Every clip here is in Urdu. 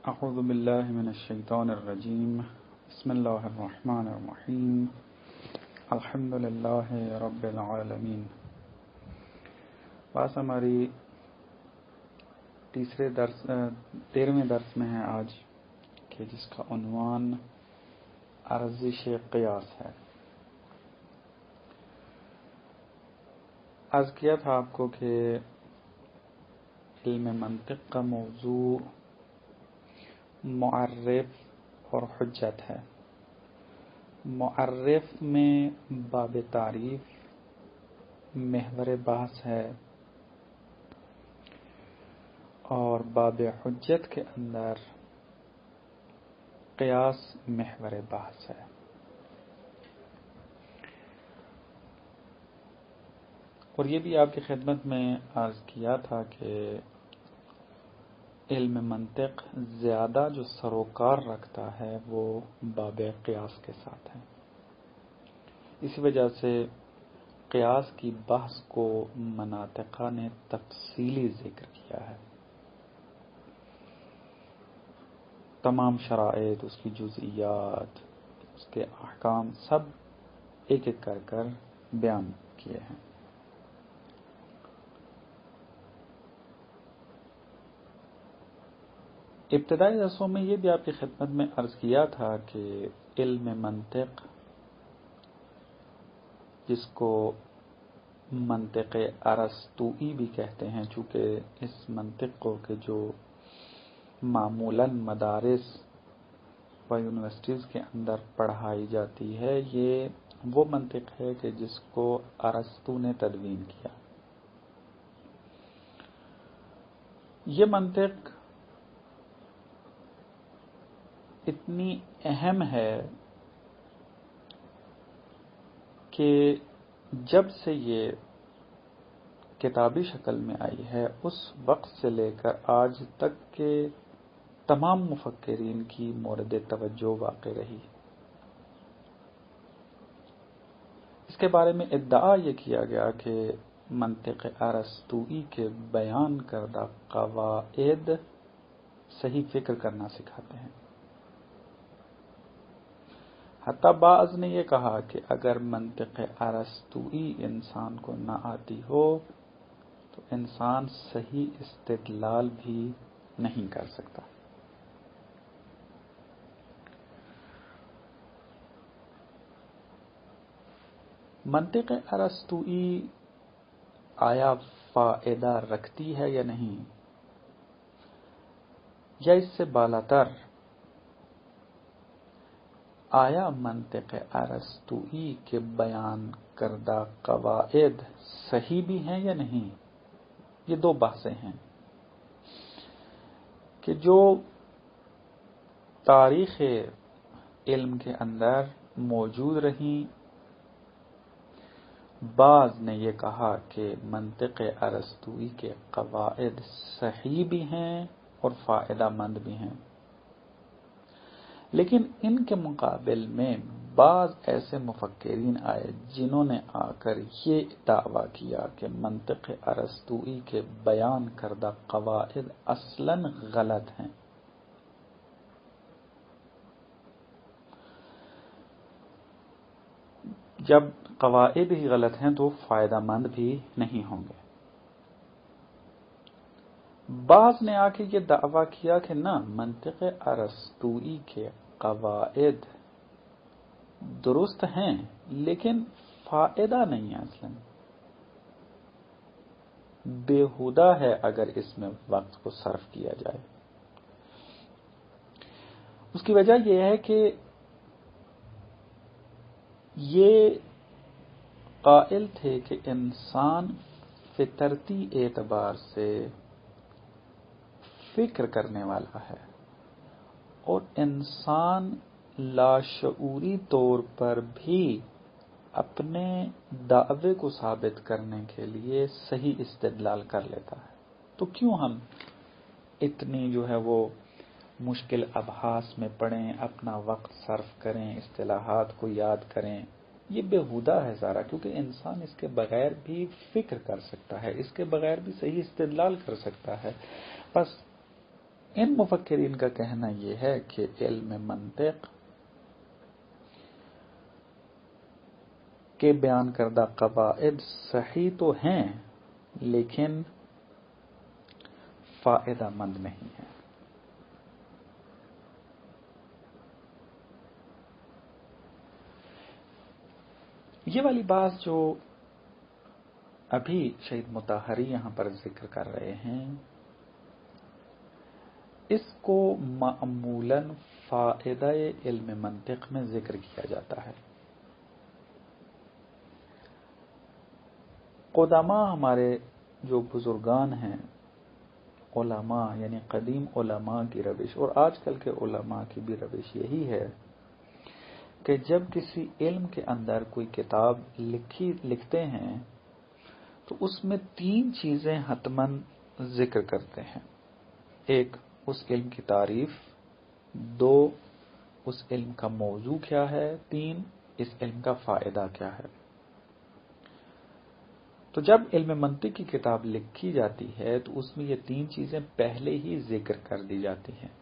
اعوذ باللہ من الشیطان الرجیم بسم اللہ الرحمن الرحیم الحمد للہ رب العالمین۔ بس ہماری 13ویں درس میں ہے آج کہ جس کا عنوان ارزش قیاس ہے۔ عرض کیا تھا آپ کو کہ علم منطق کا موضوع معرف اور حجت ہے۔ معرف میں باب تعریف محور بحث ہے اور باب حجت کے اندر قیاس محور بحث ہے۔ اور یہ بھی آپ کی خدمت میں عرض کیا تھا کہ علم منطق زیادہ جو سروکار رکھتا ہے وہ باب قیاس کے ساتھ ہے۔ اسی وجہ سے قیاس کی بحث کو مناطقہ نے تفصیلی ذکر کیا ہے۔ تمام شرائط، اس کی جزئیات، اس کے احکام سب ایک ایک کر بیان کیے ہیں۔ ابتدائی درسوں میں یہ بھی آپ کی خدمت میں عرض کیا تھا کہ علم منطق، جس کو منطق ارسطوئی بھی کہتے ہیں، چونکہ اس منطق کو کہ جو معمولاً مدارس و یونیورسٹیز کے اندر پڑھائی جاتی ہے، یہ وہ منطق ہے کہ جس کو ارسطو نے تدوین کیا۔ یہ منطق اتنی اہم ہے کہ جب سے یہ کتابی شکل میں آئی ہے اس وقت سے لے کر آج تک کے تمام مفکرین کی مورد توجہ واقع رہی۔ اس کے بارے میں ادعا یہ کیا گیا کہ منطق ارسطوئی کے بیان کردہ قواعد صحیح فکر کرنا سکھاتے ہیں۔ حتیٰ بعض نے یہ کہا کہ اگر منطق ارسطوئی انسان کو نہ آتی ہو تو انسان صحیح استدلال بھی نہیں کر سکتا۔ منطق ارسطوئی آیا فائدہ رکھتی ہے یا نہیں، یا اس سے بالاتر آیا منطق ارسطوئی کے بیان کردہ قواعد صحیح بھی ہیں یا نہیں، یہ دو بحثیں ہیں کہ جو تاریخ علم کے اندر موجود رہیں۔ بعض نے یہ کہا کہ منطق ارسطوئی کے قواعد صحیح بھی ہیں اور فائدہ مند بھی ہیں، لیکن ان کے مقابل میں بعض ایسے مفکرین آئے جنہوں نے آ کر یہ دعویٰ کیا کہ منطق ارسطوئی کے بیان کردہ قواعد اصلاً غلط ہیں۔ جب قواعد ہی غلط ہیں تو فائدہ مند بھی نہیں ہوں گے۔ بعض نے آ کے یہ دعویٰ کیا کہ نہ، منطق ارسطوئی کے قواعد درست ہیں لیکن فائدہ نہیں ہے، اصلاً بیہودہ ہے اگر اس میں وقت کو صرف کیا جائے۔ اس کی وجہ یہ ہے کہ یہ قائل تھے کہ انسان فطرتی اعتبار سے فکر کرنے والا ہے اور انسان لاشعوری طور پر بھی اپنے دعوے کو ثابت کرنے کے لیے صحیح استدلال کر لیتا ہے۔ تو کیوں ہم اتنی جو ہے وہ مشکل ابحاث میں پڑھیں، اپنا وقت صرف کریں، اصطلاحات کو یاد کریں؟ یہ بیہودہ ہے سارا، کیونکہ انسان اس کے بغیر بھی فکر کر سکتا ہے، اس کے بغیر بھی صحیح استدلال کر سکتا ہے۔ بس ان مفکرین کا کہنا یہ ہے کہ علم منطق کے بیان کردہ قواعد صحیح تو ہیں لیکن فائدہ مند نہیں ہیں۔ یہ والی بات جو ابھی شہید مطہری یہاں پر ذکر کر رہے ہیں، اس کو معمولاً فائدہ علم منطق میں ذکر کیا جاتا ہے۔ قدماء ہمارے جو بزرگان ہیں، علماء یعنی قدیم علماء کی روش اور آج کل کے علماء کی بھی روش یہی ہے کہ جب کسی علم کے اندر کوئی کتاب لکھتے ہیں تو اس میں 3 چیزیں حتماً ذکر کرتے ہیں۔ ایک، اس علم کی تعریف، 2، اس علم کا موضوع کیا ہے، 3، اس علم کا فائدہ کیا ہے۔ تو جب علم منطق کی کتاب لکھی جاتی ہے تو اس میں یہ 3 چیزیں پہلے ہی ذکر کر دی جاتی ہیں۔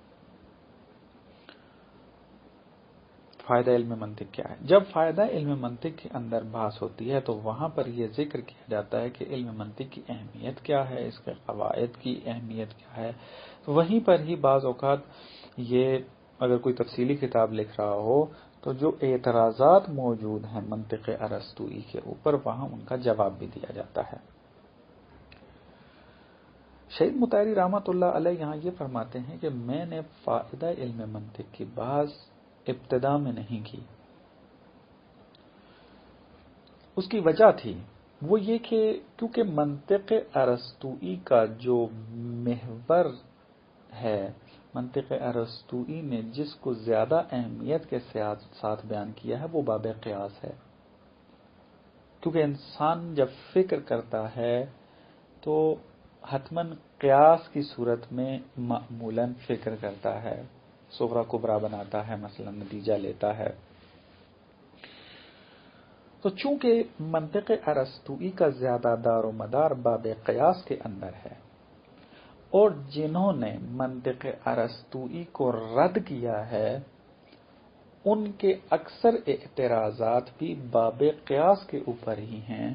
فائدہ علم منطق کیا ہے؟ جب فائدہ علم منطق کے اندر بحث ہوتی ہے تو وہاں پر یہ ذکر کیا جاتا ہے کہ علم منطق کی اہمیت کیا ہے، اس کے قواعد کی اہمیت کیا ہے۔ تو وہیں پر ہی بعض اوقات یہ اگر کوئی تفصیلی کتاب لکھ رہا ہو تو جو اعتراضات موجود ہیں منطق ارسطوئی کے اوپر، وہاں ان کا جواب بھی دیا جاتا ہے۔ شہید مطہری رحمۃ اللہ علیہ یہاں یہ فرماتے ہیں کہ میں نے فائدہ علم منطق کی بحث ابتدا میں نہیں کی۔ اس کی وجہ تھی وہ یہ کہ کیونکہ منطق ارسطوئی کا جو محور ہے، منطق ارسطوئی نے جس کو زیادہ اہمیت کے ساتھ بیان کیا ہے وہ باب قیاس ہے۔ کیونکہ انسان جب فکر کرتا ہے تو حتماً قیاس کی صورت میں معمولاً فکر کرتا ہے، صغرا کبرا بناتا ہے، مثلا نتیجہ لیتا ہے۔ تو چونکہ منطق ارسطوئی کا زیادہ دار و مدار باب قیاس کے اندر ہے اور جنہوں نے منطق ارسطوئی کو رد کیا ہے ان کے اکثر اعتراضات بھی باب قیاس کے اوپر ہی ہیں،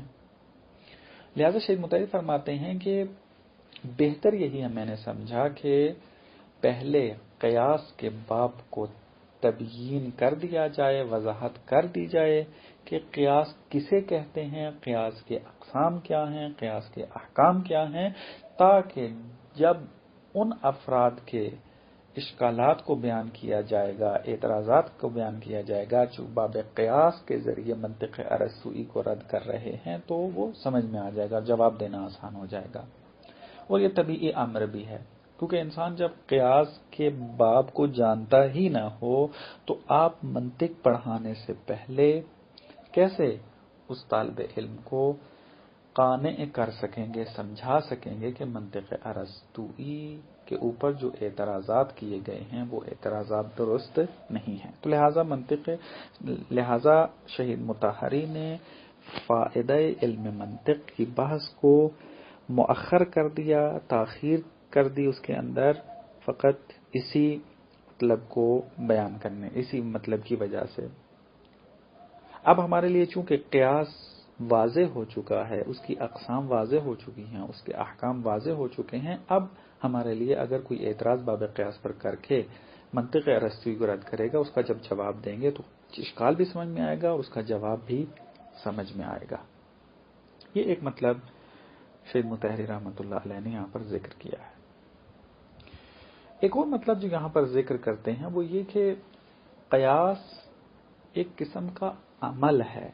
لہذا شیخ مطہری فرماتے ہیں کہ بہتر یہی ہے، میں نے سمجھا کہ پہلے قیاس کے باب کو تبیین کر دیا جائے، وضاحت کر دی جائے کہ قیاس کسے کہتے ہیں، قیاس کے اقسام کیا ہیں، قیاس کے احکام کیا ہیں، تاکہ جب ان افراد کے اشکالات کو بیان کیا جائے گا، اعتراضات کو بیان کیا جائے گا جو باب قیاس کے ذریعے منطق ارسطوئی کو رد کر رہے ہیں، تو وہ سمجھ میں آ جائے گا، جواب دینا آسان ہو جائے گا۔ اور یہ طبیعی امر بھی ہے، کیونکہ انسان جب قیاس کے باب کو جانتا ہی نہ ہو تو آپ منطق پڑھانے سے پہلے کیسے اس طالب علم کو قانع کر سکیں گے، سمجھا سکیں گے کہ منطق ارسطوئی کے اوپر جو اعتراضات کیے گئے ہیں وہ اعتراضات درست نہیں ہیں۔ تو لہذا شہید مطہری نے فائدہ علم منطق کی بحث کو مؤخر کر دیا، تاخیر کر دی اس کے اندر، فقط اسی مطلب کو بیان کرنے، اسی مطلب کی وجہ سے۔ اب ہمارے لیے چونکہ قیاس واضح ہو چکا ہے، اس کی اقسام واضح ہو چکی ہیں، اس کے احکام واضح ہو چکے ہیں، اب ہمارے لیے اگر کوئی اعتراض باب قیاس پر کر کے منطق ارسطوئی کو رد کرے گا، اس کا جب جواب دیں گے تو اشکال بھی سمجھ میں آئے گا اور اس کا جواب بھی سمجھ میں آئے گا۔ یہ ایک مطلب شہید مطہری رحمۃ اللہ علیہ نے یہاں پر ذکر کیا ہے۔ ایک اور مطلب جو یہاں پر ذکر کرتے ہیں وہ یہ کہ قیاس ایک قسم کا عمل ہے۔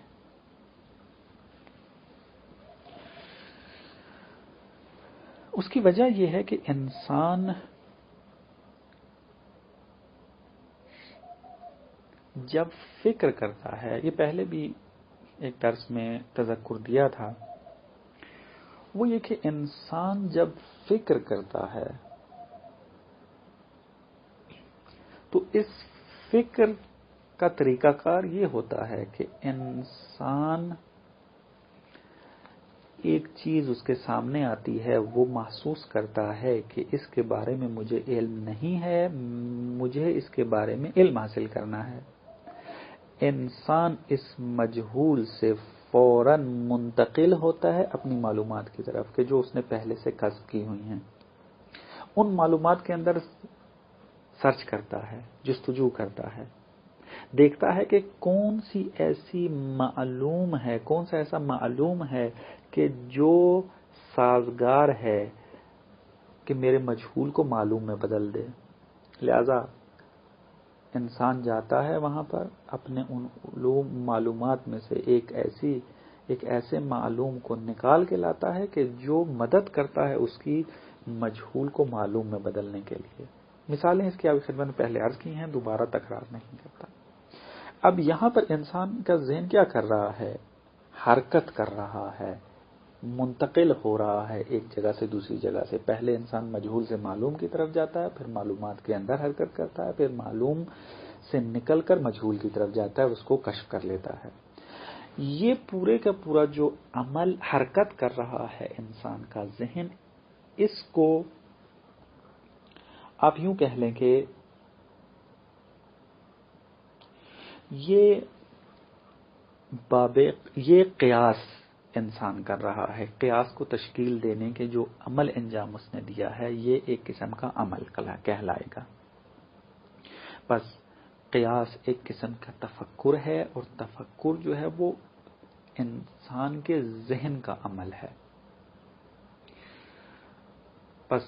اس کی وجہ یہ ہے کہ انسان جب فکر کرتا ہے، یہ پہلے بھی ایک درس میں تذکر دیا تھا، وہ یہ کہ انسان جب فکر کرتا ہے تو اس فکر کا طریقہ کار یہ ہوتا ہے کہ انسان ایک چیز اس کے سامنے آتی ہے وہ محسوس کرتا ہے کہ اس کے بارے میں مجھے علم نہیں ہے، مجھے اس کے بارے میں علم حاصل کرنا ہے، انسان اس مجہول سے فوراً منتقل ہوتا ہے اپنی معلومات کی طرف کہ جو اس نے پہلے سے کسب کی ہوئی ہیں، ان معلومات کے اندر سرچ کرتا ہے، جستجو کرتا ہے، دیکھتا ہے کہ کون سی ایسی معلوم ہے، کون سا ایسا معلوم ہے کہ جو سازگار ہے کہ میرے مجہول کو معلوم میں بدل دے۔ لہذا انسان جاتا ہے وہاں پر اپنے ان علوم معلومات میں سے ایک ایسے معلوم کو نکال کے لاتا ہے کہ جو مدد کرتا ہے اس کی مجہول کو معلوم میں بدلنے کے لیے۔ مثالیں اس کی آپ خدمت میں پہلے عرض کی ہیں، دوبارہ تکرار نہیں کرتا۔ اب یہاں پر انسان کا ذہن کیا کر رہا ہے؟ حرکت کر رہا ہے، منتقل ہو رہا ہے ایک جگہ سے دوسری جگہ سے۔ پہلے انسان مجہول سے معلوم کی طرف جاتا ہے، پھر معلومات کے اندر حرکت کرتا ہے، پھر معلوم سے نکل کر مجہول کی طرف جاتا ہے، اس کو کشف کر لیتا ہے۔ یہ پورے کا پورا جو عمل حرکت کر رہا ہے انسان کا ذہن، اس کو آپ یوں کہہ لیں کہ یہ قیاس انسان کر رہا ہے۔ قیاس کو تشکیل دینے کے جو عمل انجام اس نے دیا ہے، یہ ایک قسم کا عمل کہلائے گا۔ بس قیاس ایک قسم کا تفکر ہے، اور تفکر جو ہے وہ انسان کے ذہن کا عمل ہے۔ بس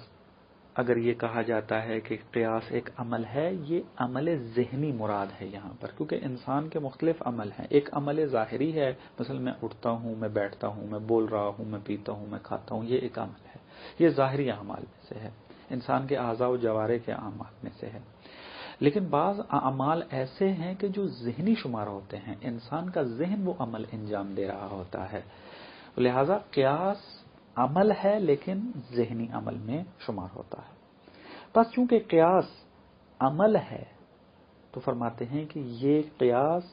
اگر یہ کہا جاتا ہے کہ قیاس ایک عمل ہے، یہ عمل ذہنی مراد ہے یہاں پر، کیونکہ انسان کے مختلف عمل ہیں۔ ایک عمل ظاہری ہے، مثلا میں اٹھتا ہوں، میں بیٹھتا ہوں، میں بول رہا ہوں، میں پیتا ہوں، میں کھاتا ہوں، یہ ایک عمل ہے، یہ ظاہری اعمال میں سے ہے، انسان کے اعضاء و جوارح کے اعمال میں سے ہے۔ لیکن بعض اعمال ایسے ہیں کہ جو ذہنی شمار ہوتے ہیں، انسان کا ذہن وہ عمل انجام دے رہا ہوتا ہے، لہذا قیاس عمل ہے لیکن ذہنی عمل میں شمار ہوتا ہے۔ بس چونکہ قیاس عمل ہے تو فرماتے ہیں کہ یہ قیاس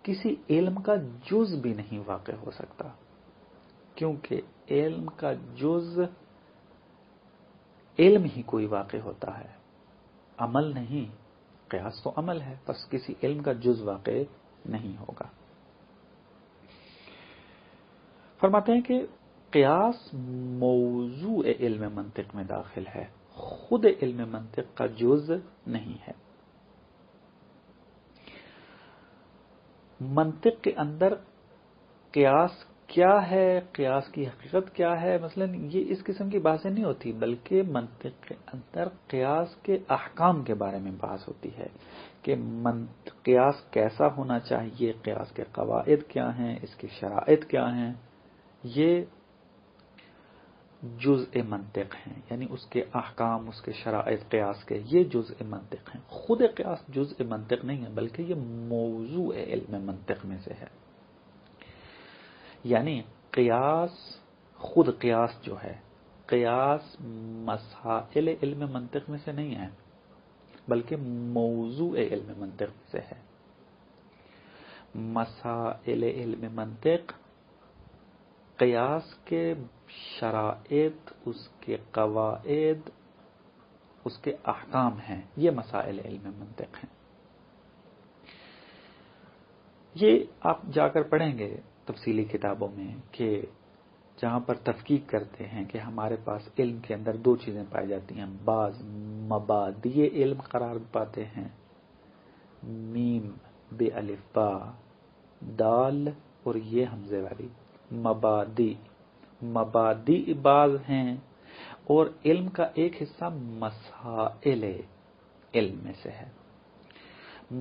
کسی علم کا جز بھی نہیں واقع ہو سکتا، کیونکہ علم کا جز علم ہی کوئی واقع ہوتا ہے، عمل نہیں۔ قیاس تو عمل ہے، بس کسی علم کا جز واقع نہیں ہوگا۔ فرماتے ہیں کہ قیاس موضوع علم منطق میں داخل ہے، خود علم منطق کا جز نہیں ہے۔ منطق کے اندر قیاس کیا ہے، قیاس کی حقیقت کیا ہے، مثلا یہ اس قسم کی باتیں نہیں ہوتی، بلکہ منطق کے اندر قیاس کے احکام کے بارے میں بحث ہوتی ہے کہ قیاس کیسا ہونا چاہیے، قیاس کے قواعد کیا ہیں، اس کی شرائط کیا ہیں۔ یہ جزء منطق ہیں، یعنی اس کے احکام، اس کے شرائط قیاس کے، یہ جزء منطق ہیں۔ خود قیاس جزء منطق نہیں ہے، بلکہ یہ موضوع علم منطق میں سے ہے۔ یعنی قیاس، خود قیاس جو ہے، قیاس مسائل علم منطق میں سے نہیں ہے، بلکہ موضوع علم منطق میں سے ہے۔ مسائل علم منطق قیاس کے شرائط، اس کے قواعد، اس کے احکام ہیں، یہ مسائل علم منطق ہیں۔ یہ آپ جا کر پڑھیں گے تفصیلی کتابوں میں کہ جہاں پر تفکیک کرتے ہیں کہ ہمارے پاس علم کے اندر دو چیزیں پائی جاتی ہیں، بعض مبادی علم قرار پاتے ہیں، میم بے الف با دال اور یہ حمزے والی، مبادی بعض ہیں، اور علم کا ایک حصہ مسائل علم میں سے ہے۔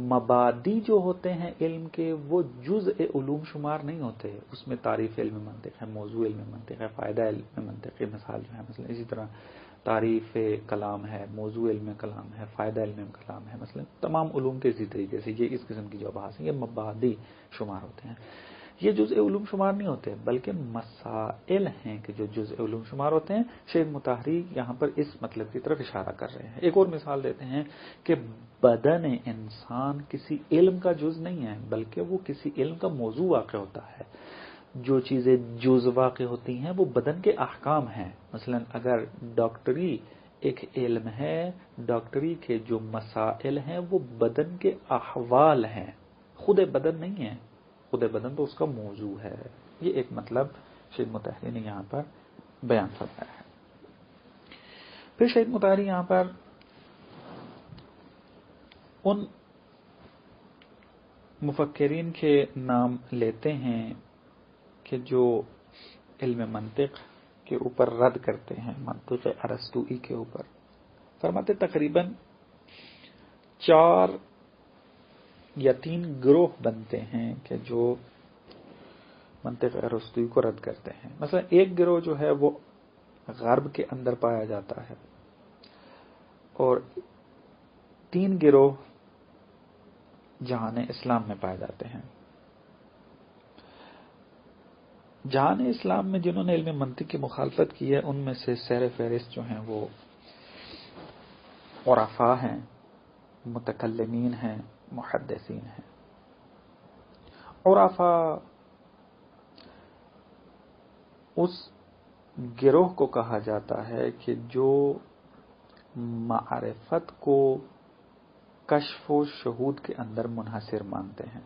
مبادی جو ہوتے ہیں علم کے، وہ جزء علوم شمار نہیں ہوتے، اس میں تعریف علم منطق ہے، موضوع علم منطق ہے، فائدہ علم منطق کی مثال جو ہے، مثلا اسی طرح تعریف کلام ہے، موضوع علم کلام ہے، فائدہ علم کلام ہے، مثلا تمام علوم کے اسی طریقے سے یہ اس قسم کی جو بحث ہیں، یہ مبادی شمار ہوتے ہیں، یہ جزء علوم شمار نہیں ہوتے، بلکہ مسائل ہیں کہ جو جزء علوم شمار ہوتے ہیں۔ شیخ مطہری یہاں پر اس مطلب کی طرف اشارہ کر رہے ہیں۔ ایک اور مثال دیتے ہیں کہ بدن انسان کسی علم کا جز نہیں ہے، بلکہ وہ کسی علم کا موضوع واقع ہوتا ہے۔ جو چیزیں جز واقع ہوتی ہیں وہ بدن کے احکام ہیں. مثلا اگر ڈاکٹری ایک علم ہے، ڈاکٹری کے جو مسائل ہیں وہ بدن کے احوال ہیں، خود بدن نہیں ہے. خود بدن تو اس کا موضوع ہے. یہ ایک مطلب شہید مطہری نے یہاں پر بیان فرمایا ہے. پھر شہید مطہری یہاں پر ان مفکرین کے نام لیتے ہیں کہ جو علم منطق کے اوپر رد کرتے ہیں، منطق ارسطوئی کے اوپر. فرماتے تقریباً 4 یا 3 گروہ بنتے ہیں کہ جو منطق ارسطوئی کو رد کرتے ہیں. مثلا ایک گروہ جو ہے وہ غرب کے اندر پایا جاتا ہے، اور 3 گروہ جہان اسلام میں پائے جاتے ہیں. جہان اسلام میں جنہوں نے علم منطق کی مخالفت کی ہے ان میں سے سیر فہرست جو ہیں وہ عرفاء ہیں، متکلمین ہیں، محدثین ہیں. عرفاء اس گروہ کو کہا جاتا ہے کہ جو معرفت کو کشف و شہود کے اندر منحصر مانتے ہیں.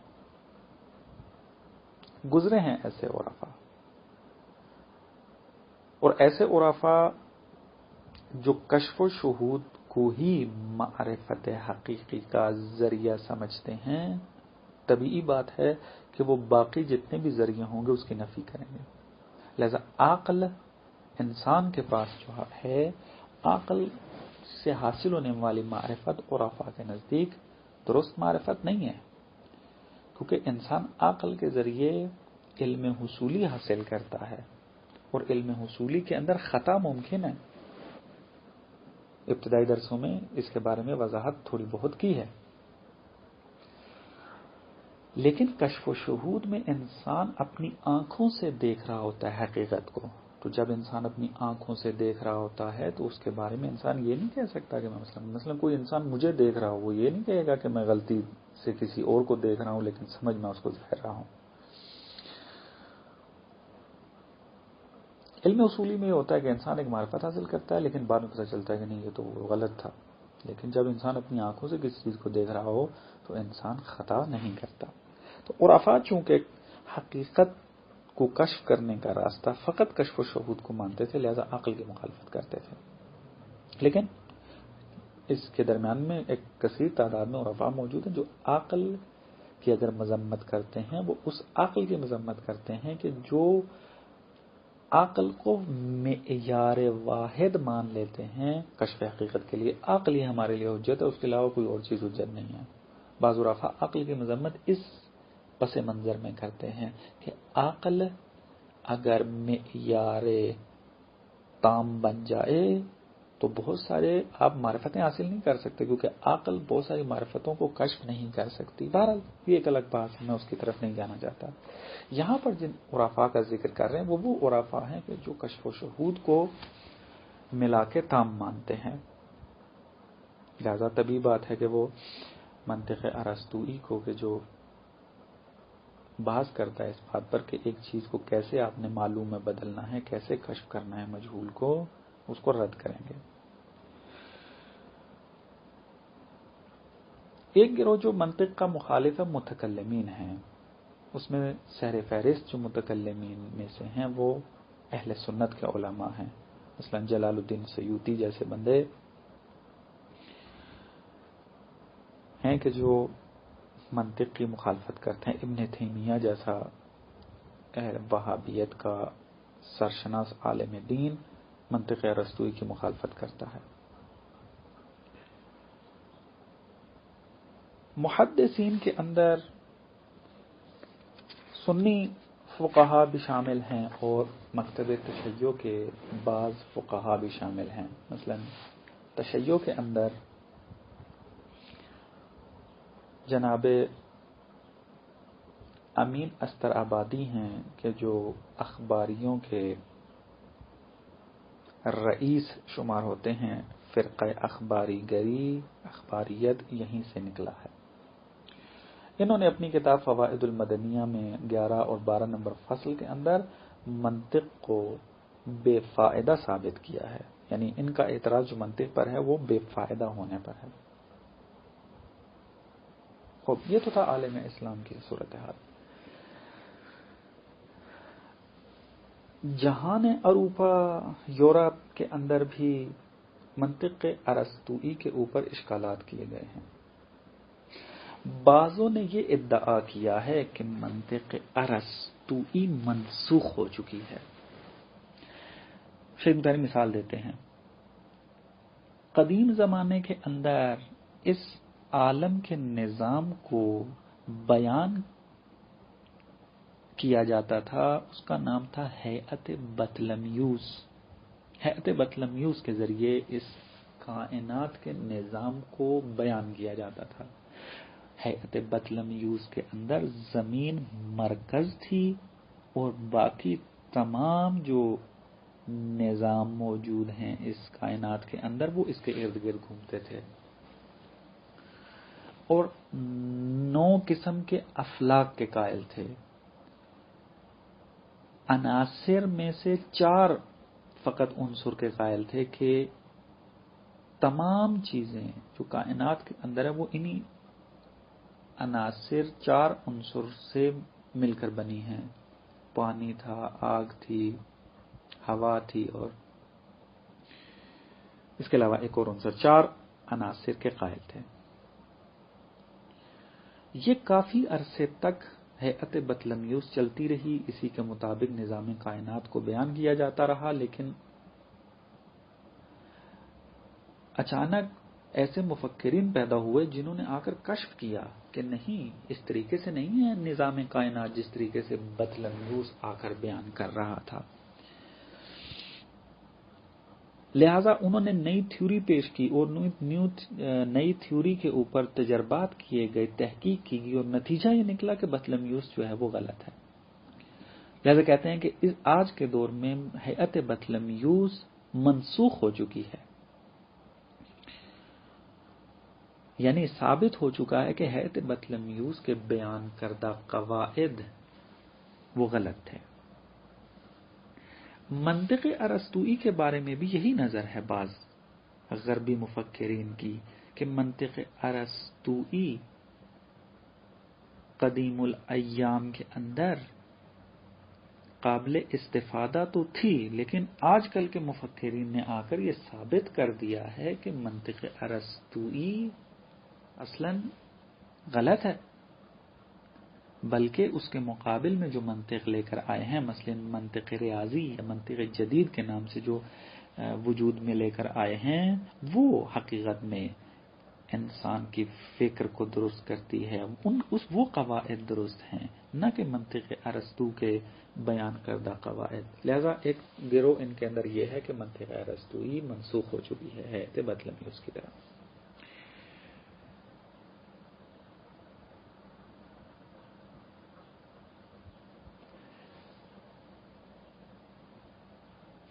گزرے ہیں ایسے عرفاء، اور ایسے عرفاء جو کشف و شہود کو ہی معرفت حقیقی کا ذریعہ سمجھتے ہیں، طبیعی بات ہے کہ وہ باقی جتنے بھی ذریعے ہوں گے اس کی نفی کریں گے. لہذا عقل انسان کے پاس جو ہے، عقل سے حاصل ہونے والی معرفت عرفاء کے نزدیک درست معرفت نہیں ہے، کیونکہ انسان عقل کے ذریعے علم حصولی حاصل کرتا ہے، اور علم حصولی کے اندر خطا ممکن ہے. ابتدائی درسوں میں اس کے بارے میں وضاحت تھوڑی بہت کی ہے. لیکن کشف و شہود میں انسان اپنی آنکھوں سے دیکھ رہا ہوتا ہے حقیقت کو. تو جب انسان اپنی آنکھوں سے دیکھ رہا ہوتا ہے تو اس کے بارے میں انسان یہ نہیں کہہ سکتا کہ میں مثلا کوئی انسان مجھے دیکھ رہا ہو، وہ یہ نہیں کہے گا کہ میں غلطی سے کسی اور کو دیکھ رہا ہوں لیکن سمجھ میں اس کو ظاہر رہا ہوں. علم اصولی میں یہ ہوتا ہے کہ انسان ایک معرفت حاصل کرتا ہے لیکن بعد میں پتہ چلتا ہے کہ نہیں، یہ تو غلط تھا. لیکن جب انسان اپنی آنکھوں سے کسی چیز کو دیکھ رہا ہو تو انسان خطا نہیں کرتا. تو عرفاء چونکہ حقیقت کو کشف کرنے کا راستہ فقط کشف و شہود کو مانتے تھے، لہذا عقل کی مخالفت کرتے تھے. لیکن اس کے درمیان میں ایک کثیر تعداد میں عرفاء موجود ہیں جو عقل کی اگر مذمت کرتے ہیں، وہ اس عقل کی مذمت کرتے ہیں کہ جو عقل کو معیار واحد مان لیتے ہیں کشف حقیقت کے لیے. عقل ہی ہمارے لیے حجت ہے، اس کے علاوہ کوئی اور چیز حجت نہیں ہے. بعض عرفاء عقل کی مذمت اس پس منظر میں کرتے ہیں کہ عقل اگر معیار تام بن جائے تو بہت سارے آپ معرفتیں حاصل نہیں کر سکتے، کیونکہ عقل بہت ساری معرفتوں کو کشف نہیں کر سکتی. بہرحال یہ ایک الگ بات ہے، میں اس کی طرف نہیں جانا چاہتا. یہاں پر جن عرفاء کا ذکر کر رہے ہیں وہ عرفاء ہیں کہ جو کشف و شہود کو ملا کے تام مانتے ہیں. لہذا طبیعی بات ہے کہ وہ منطق ارسطوئی کو کہ جو بحث کرتا ہے اس بات پر کہ ایک چیز کو کیسے آپ نے معلوم میں بدلنا ہے، کیسے کشف کرنا ہے مجہول کو، اس کو رد کریں گے. ایک گروہ جو منطق کا مخالف متکلمین ہیں، اس میں سہر فہرست جو متکلمین میں سے ہیں وہ اہل سنت کے علماء ہیں. مثلا جلال الدین سیوطی جیسے بندے ہیں کہ جو منطق کی مخالفت کرتے ہیں. ابن تیمیہ جیسا وہابیت کا سرشناس عالم دین منطق ارسطوئی کی مخالفت کرتا ہے. محدثین کے اندر سنی فقہا بھی شامل ہیں اور مکتب تشیع کے بعض فقہا بھی شامل ہیں. مثلا تشیع کے اندر جناب امین استر آبادی ہیں کہ جو اخباریوں کے رئیس شمار ہوتے ہیں. فرقہ اخباری گری، اخباریت یہیں سے نکلا ہے. انہوں نے اپنی کتاب فوائد المدنیہ میں 11 اور 12 نمبر فصل کے اندر منطق کو بے فائدہ ثابت کیا ہے، یعنی ان کا اعتراض جو منطق پر ہے وہ بے فائدہ ہونے پر ہے۔ خوب، یہ تو تھا عالم اسلام کی صورتحال۔ جہان اروپا، یورپ کے اندر بھی منطق ارسطوئی کے اوپر اشکالات کیے گئے ہیں۔ بعضوں نے یہ ادعا کیا ہے کہ منطق ارسطوئی منسوخ ہو چکی ہے۔ شیخ مطہری مثال دیتے ہیں، قدیم زمانے کے اندر اس عالم کے نظام کو بیان کیا جاتا تھا، اس کا نام تھا ہیئت بطلمیوس۔ ہیئت بطلمیوس کے ذریعے اس کائنات کے نظام کو بیان کیا جاتا تھا۔ ہیئت بطلمیوس کے اندر زمین مرکز تھی اور باقی تمام جو نظام موجود ہیں اس کائنات کے اندر وہ اس کے ارد گرد گھومتے تھے، اور 9 قسم کے افلاک کے قائل تھے۔ عناصر میں سے 4 فقط عنصر کے قائل تھے کہ تمام چیزیں جو کائنات کے اندر ہے وہ انہی عناصر 4 عنصر سے مل کر بنی ہیں۔ پانی تھا، آگ تھی، ہوا تھی، اور اس کے علاوہ ایک اور عنصر، 4 عناصر کے قائل تھے۔ یہ کافی عرصے تک ہیئت بطلمیوس چلتی رہی، اسی کے مطابق نظام کائنات کو بیان کیا جاتا رہا، لیکن اچانک ایسے مفکرین پیدا ہوئے جنہوں نے آ کر کشف کیا کہ نہیں، اس طریقے سے نہیں ہے نظام کائنات جس طریقے سے بطلمیوس آ کر بیان کر رہا تھا۔ لہذا انہوں نے نئی تھیوری پیش کی اور نئی تھیوری کے اوپر تجربات کیے گئے، تحقیق کی گئی، اور نتیجہ یہ نکلا کہ بطلمیوس جو ہے وہ غلط ہے۔ لہذا کہتے ہیں کہ آج کے دور میں ہیئت بطلمیوس منسوخ ہو چکی ہے، یعنی ثابت ہو چکا ہے کہ ہیئت بطلمیوس کے بیان کردہ قواعد وہ غلط تھے۔ منطق ارسطوئی کے بارے میں بھی یہی نظر ہے بعض غربی مفکرین کی کہ منطق ارسطوئی قدیم الایام کے اندر قابل استفادہ تو تھی، لیکن آج کل کے مفکرین نے آ کر یہ ثابت کر دیا ہے کہ منطق ارسطوئی اصلاً غلط ہے، بلکہ اس کے مقابل میں جو منطق لے کر آئے ہیں، مثلا منطق ریاضی یا منطق جدید کے نام سے جو وجود میں لے کر آئے ہیں، وہ حقیقت میں انسان کی فکر کو درست کرتی ہے، وہ قواعد درست ہیں، نہ کہ منطق ارسطو کے بیان کردہ قواعد۔ لہذا ایک گروہ ان کے اندر یہ ہے کہ منطق ارسطوئی منسوخ ہو چکی ہے ہیئت بطلمیوس کی طرح۔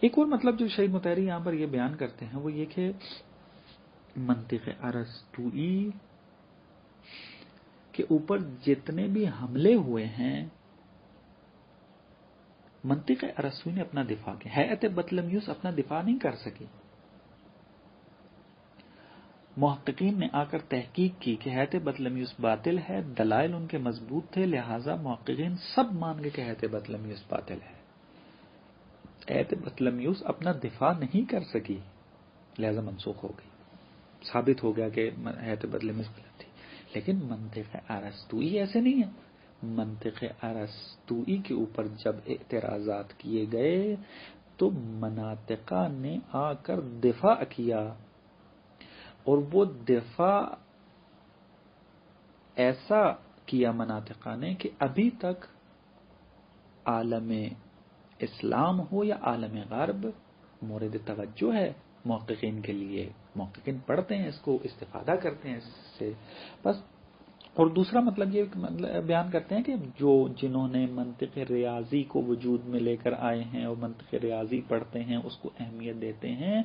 ایک اور مطلب جو شیخ مطہری یہاں پر یہ بیان کرتے ہیں وہ یہ کہ منطق ارسطوئی کے اوپر جتنے بھی حملے ہوئے ہیں، منطق ارسطوئی نے اپنا دفاع کیا، ہیئت بطلمیوس اپنا دفاع نہیں کر سکی۔ محققین نے آ کر تحقیق کی کہ ہیئت بطلمیوس باطل ہے، دلائل ان کے مضبوط تھے، لہٰذا محققین سب مان گئے کہ ہیئت بطلمیوس باطل ہے۔ ہیئت بطلمیوس اپنا دفاع نہیں کر سکی، لہذا منسوخ ہو گئی، ثابت ہو گیا کہ ہیئت بطلمیوس غلط تھی۔ لیکن منطق ارسطوئی ایسے نہیں ہے۔ منطق ارسطوئی کے اوپر جب اعتراضات کیے گئے تو مناطقہ نے آ کر دفاع کیا، اور وہ دفاع ایسا کیا مناطقہ نے کہ ابھی تک عالم اسلام ہو یا عالم غرب مورد توجہ ہے محققین کے لیے۔ محققین پڑھتے ہیں اس کو، استفادہ کرتے ہیں اس سے بس۔ اور دوسرا مطلب یہ بیان کرتے ہیں کہ جنہوں نے منطق ریاضی کو وجود میں لے کر آئے ہیں اور منطق ریاضی پڑھتے ہیں، اس کو اہمیت دیتے ہیں،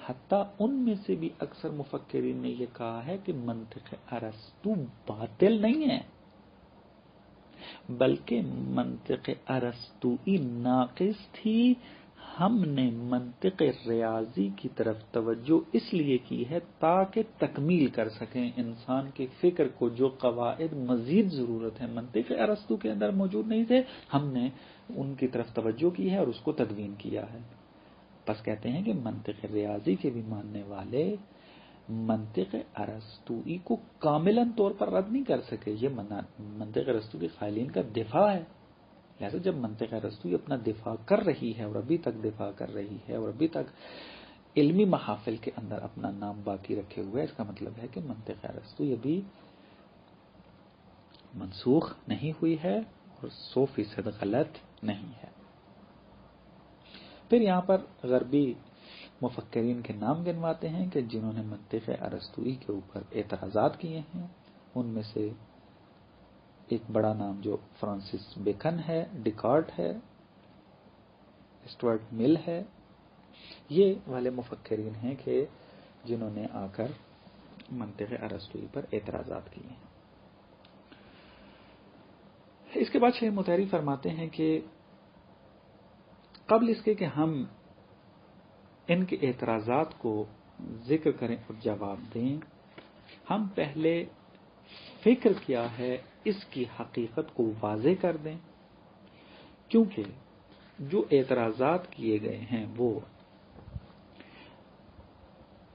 حتیٰ ان میں سے بھی اکثر مفکرین نے یہ کہا ہے کہ منطق ارسطو باطل نہیں ہے، بلکہ منطق ارسطوئی ناقص تھی. ہم نے منطق ریاضی کی طرف توجہ اس لیے کی ہے تاکہ تکمیل کر سکیں انسان کے فکر کو. جو قواعد مزید ضرورت ہے منطق ارسطو کے اندر موجود نہیں تھے، ہم نے ان کی طرف توجہ کی ہے اور اس کو تدوین کیا ہے. بس کہتے ہیں کہ منطق ریاضی کے بھی ماننے والے منطق ارسطوئی کو کاملاً طور پر رد نہیں کر سکے. یہ منطق ارسطو کے قائلین کا دفاع ہے. لہذا جب منطق ارسطوئی اپنا دفاع کر رہی ہے اور ابھی تک دفاع کر رہی ہے اور ابھی تک علمی محافل کے اندر اپنا نام باقی رکھے ہوئے، اس کا مطلب ہے کہ منطق ارسطوئی ابھی منسوخ نہیں ہوئی ہے اور 100% غلط نہیں ہے. پھر یہاں پر غربی مفکرین کے نام گنواتے ہیں کہ جنہوں نے منطق ارسطوئی کے اوپر اعتراضات کیے ہیں. ان میں سے ایک بڑا نام جو فرانسس بیکن ہے، ڈیکارٹ ہے، اسٹورٹ مل ہے. یہ والے مفکرین ہیں کہ جنہوں نے آ کر منطق ارسطوئی پر اعتراضات کیے ہیں. اس کے بعد شیخ مطہری فرماتے ہیں کہ قبل اس کے کہ ہم ان کے اعتراضات کو ذکر کریں اور جواب دیں، ہم پہلے فکر کیا ہے اس کی حقیقت کو واضح کر دیں. کیونکہ جو اعتراضات کیے گئے ہیں وہ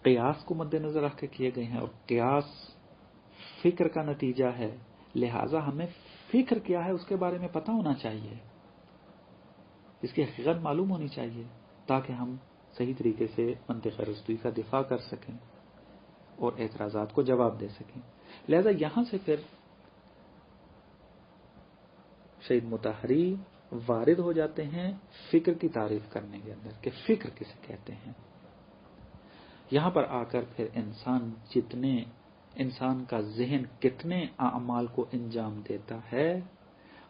قیاس کو مد نظر رکھ کے کیے گئے ہیں اور قیاس فکر کا نتیجہ ہے. لہذا ہمیں فکر کیا ہے اس کے بارے میں پتہ ہونا چاہیے، اس کی حقیقت معلوم ہونی چاہیے تاکہ ہم صحیح طریقے سے منطق ارسطوئی کا دفاع کر سکیں اور اعتراضات کو جواب دے سکیں. لہذا یہاں سے پھر سید مطہری وارد ہو جاتے ہیں فکر کی تعریف کرنے کے اندر کہ فکر کسے کہتے ہیں. یہاں پر آ کر پھر انسان کا ذہن کتنے اعمال کو انجام دیتا ہے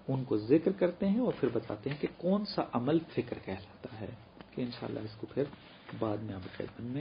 ان کو ذکر کرتے ہیں اور پھر بتاتے ہیں کہ کون سا عمل فکر کہلاتا ہے. کہ انشاءاللہ اس کو پھر بعد میں آپ خدمت میں